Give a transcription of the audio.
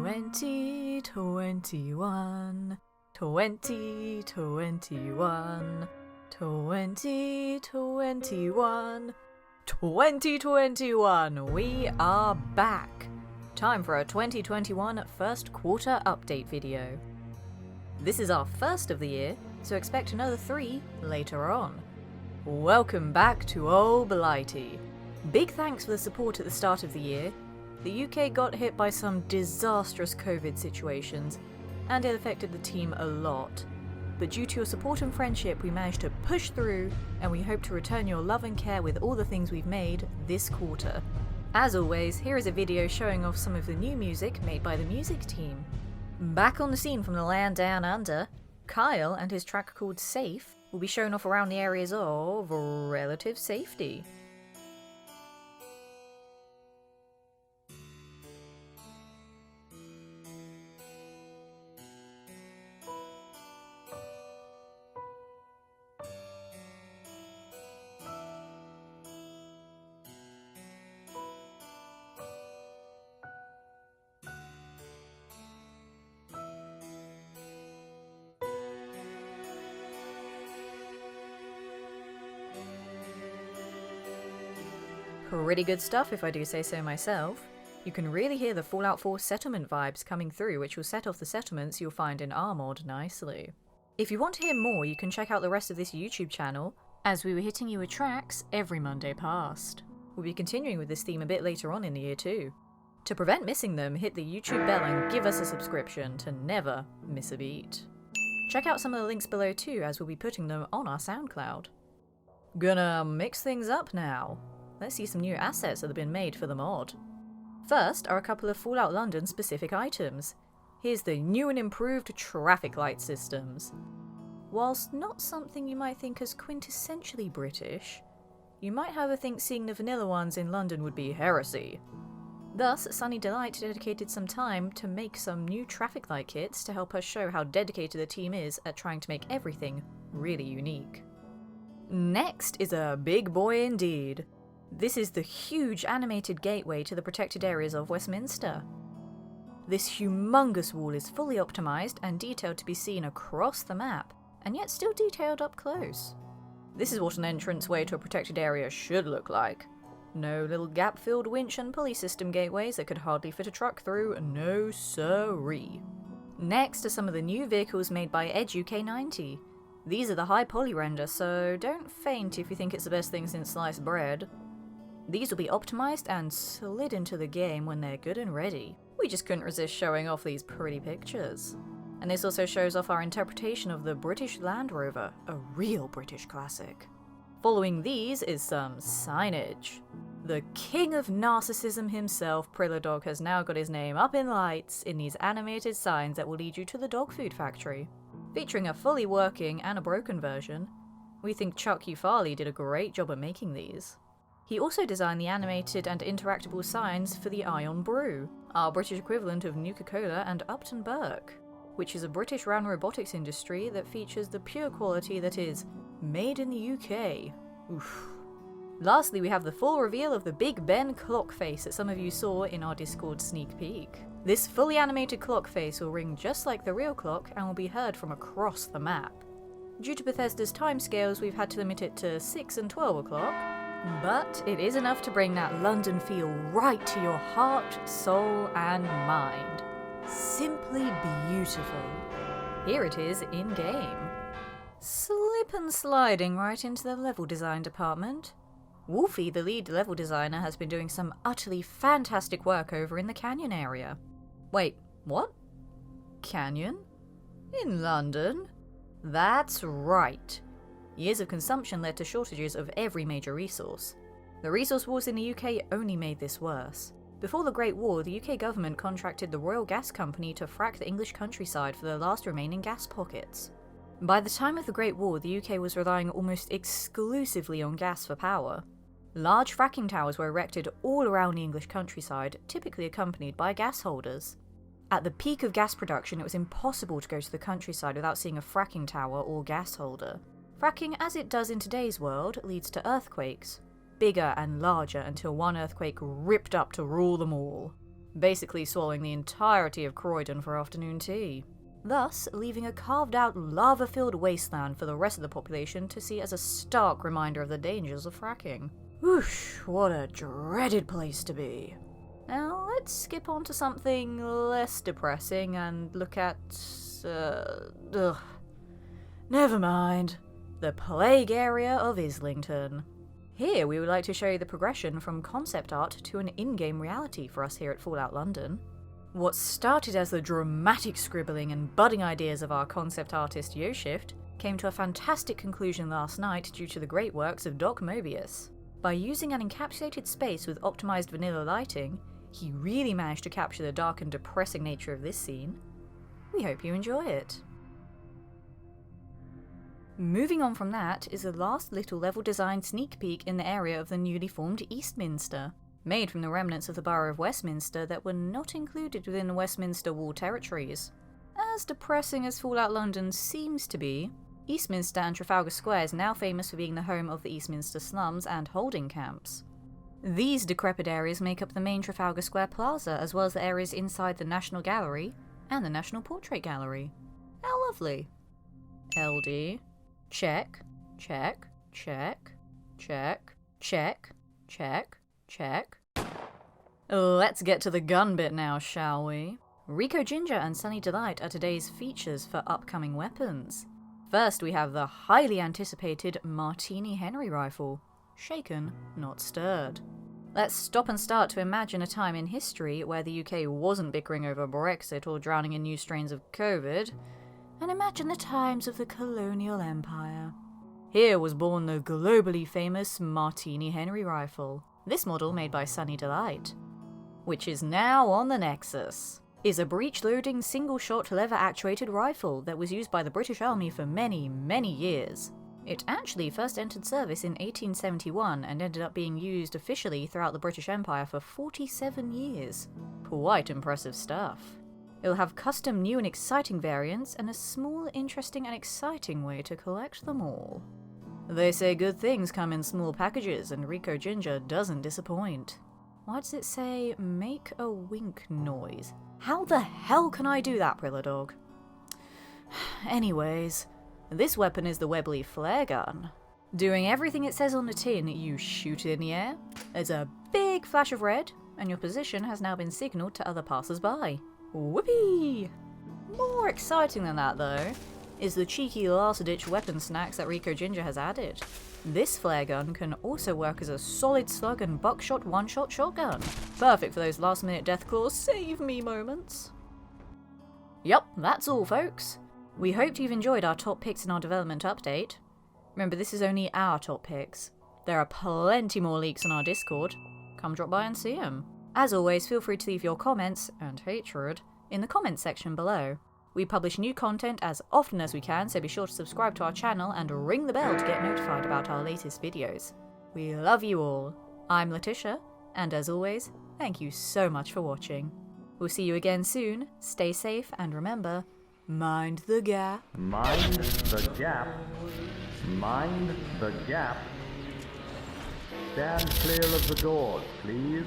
2021, 2021, 2021, 2021, we are back! Time for a 2021 first quarter update video. This is our first of the year, so expect another 3 later on. Welcome back to 𝗙𝗡𝗍𝗍. Big thanks for the support at the start of the year. The UK got hit by some disastrous COVID situations, and it affected the team a lot. But due to your support and friendship, we managed to push through, and we hope to return your love and care with all the things we've made this quarter. As always, here is a video showing off some of the new music made by the music team. Back on the scene from the land down under, Kyle and his track called Safe will be shown off around the areas of relative safety. Pretty good stuff if I do say so myself. You can really hear the Fallout 4 settlement vibes coming through, which will set off the settlements you'll find in our mod nicely. If you want to hear more, you can check out the rest of this YouTube channel, as we were hitting you with tracks every Monday past. We'll be continuing with this theme a bit later on in the year too. To prevent missing them, hit the YouTube bell and give us a subscription to never miss a beat. Check out some of the links below too, as we'll be putting them on our SoundCloud. Gonna mix things up now. Let's see some new assets that have been made for the mod. First are a couple of Fallout London specific items. Here's the new and improved traffic light systems. Whilst not something you might think as quintessentially British, you might however think seeing the vanilla ones in London would be heresy. Thus, Sunny Delight dedicated some time to make some new traffic light kits to help us show how dedicated the team is at trying to make everything really unique. Next is a big boy indeed. This is the huge animated gateway to the protected areas of Westminster. This humongous wall is fully optimised and detailed to be seen across the map, and yet still detailed up close. This is what an entranceway to a protected area should look like. No little gap-filled winch and pulley system gateways that could hardly fit a truck through, no siree. Next are some of the new vehicles made by 𝗙𝗎𝗍𝒑. These are the high poly render, so don't faint if you think it's the best thing since sliced bread. These will be optimised and slid into the game when they're good and ready. We just couldn't resist showing off these pretty pictures. And this also shows off our interpretation of the British Land Rover, a real British classic. Following these is some signage. The king of narcissism himself, 𝗏𝗏𝗏, has now got his name up in lights in these animated signs that will lead you to the dog food factory. Featuring a fully working and a broken version, we think 𝗙𝗓𝗏𝗏 did a great job at making these. He also designed the animated and interactable signs for the Ion Brew, our British equivalent of Nuka-Cola and Upton Burke, which is a British round robotics industry that features the pure quality that is made in the UK. Oof. Lastly, we have the full reveal of the Big Ben clock face that some of you saw in our Discord sneak peek. This fully animated clock face will ring just like the real clock and will be heard from across the map. Due to Bethesda's timescales, we've had to limit it to 6 and 12 o'clock, but it is enough to bring that London feel right to your heart, soul and mind. Simply beautiful. Here it is in-game. Slip and sliding right into the level design department. Wolfie, the lead level designer, has been doing some utterly fantastic work over in the Canyon area. Wait, what? Canyon? In London? That's right. Years of consumption led to shortages of every major resource. The resource wars in the UK only made this worse. Before the Great War, the UK government contracted the Royal Gas Company to frack the English countryside for the last remaining gas pockets. By the time of the Great War, the UK was relying almost exclusively on gas for power. Large fracking towers were erected all around the English countryside, typically accompanied by gas holders. At the peak of gas production, it was impossible to go to the countryside without seeing a fracking tower or gas holder. Fracking, as it does in today's world, leads to earthquakes, bigger and larger until one earthquake ripped up to rule them all. basically swallowing the entirety of Croydon for afternoon tea, thus leaving a carved-out lava-filled wasteland for the rest of the population to see as a stark reminder of the dangers of fracking. Whoosh, what a dreaded place to be. Now let's skip on to something less depressing and look at... never mind. The plague area of Islington. Here we would like to show you the progression from concept art to an in-game reality for us here at Fallout London. What started as the dramatic scribbling and budding ideas of our concept artist 𝐬𝐩𝐸 came to a fantastic conclusion last night due to the great works of Doc Mobius. By using an encapsulated space with optimized vanilla lighting, he really managed to capture the dark and depressing nature of this scene. We hope you enjoy it. Moving on from that is the last little level design sneak peek in the area of the newly formed Eastminster, made from the remnants of the Borough of Westminster that were not included within the Westminster Wall territories. As depressing as Fallout London seems to be, Eastminster and Trafalgar Square is now famous for being the home of the Eastminster slums and holding camps. These decrepit areas make up the main Trafalgar Square Plaza, as well as the areas inside the National Gallery and the National Portrait Gallery. How lovely. LD. Check, check, check, check, check, check, check. Let's get to the gun bit now, shall we? 𝗙𝗂𝗏𝗏 and 𝗏𝗏𝗏𝗏 are today's features for upcoming weapons. First we have the highly anticipated Martini Henry rifle. Shaken, not stirred. Let's stop and start to imagine a time in history where the UK wasn't bickering over Brexit or drowning in new strains of COVID, and imagine the times of the colonial empire. Here was born the globally famous Martini Henry rifle. This model, made by 𝗏𝗏𝗏𝗏𝗏, which is now on the Nexus, is a breech-loading single-shot lever-actuated rifle that was used by the British Army for many, many years. It actually first entered service in 1871 and ended up being used officially throughout the British Empire for 47 years. Quite impressive stuff. It'll have custom new and exciting variants and a small, interesting and exciting way to collect them all. They say good things come in small packages and 𝗙𝗂𝗏𝗏𝗏𝗏 doesn't disappoint. Why does it say make a wink noise? How the hell can I do that, Prilla Dog? Anyways, this weapon is the Webley flare gun. Doing everything it says on the tin, you shoot it in the air, there's a big flash of red, and your position has now been signalled to other passers-by. Whoopee! More exciting than that, though, is the cheeky last-ditch weapon snacks that 𝗙𝗂𝗏𝗏𝗏𝗏 has added. This flare gun can also work as a solid slug and buckshot one-shot shotgun. Perfect for those last-minute deathclaw save me moments. Yup, that's all, folks. We hope you've enjoyed our top picks in our development update. Remember, this is only our top picks. There are plenty more leaks on our Discord. Come drop by and see them. As always, feel free to leave your comments, and hatred, in the comments section below. We publish new content as often as we can, so be sure to subscribe to our channel and ring the bell to get notified about our latest videos. We love you all. I'm 𝗏𝗏𝗏𝗏𝗏, and as always, thank you so much for watching. We'll see you again soon, stay safe, and remember, mind the gap. Mind the gap. Mind the gap. Stand clear of the doors, please.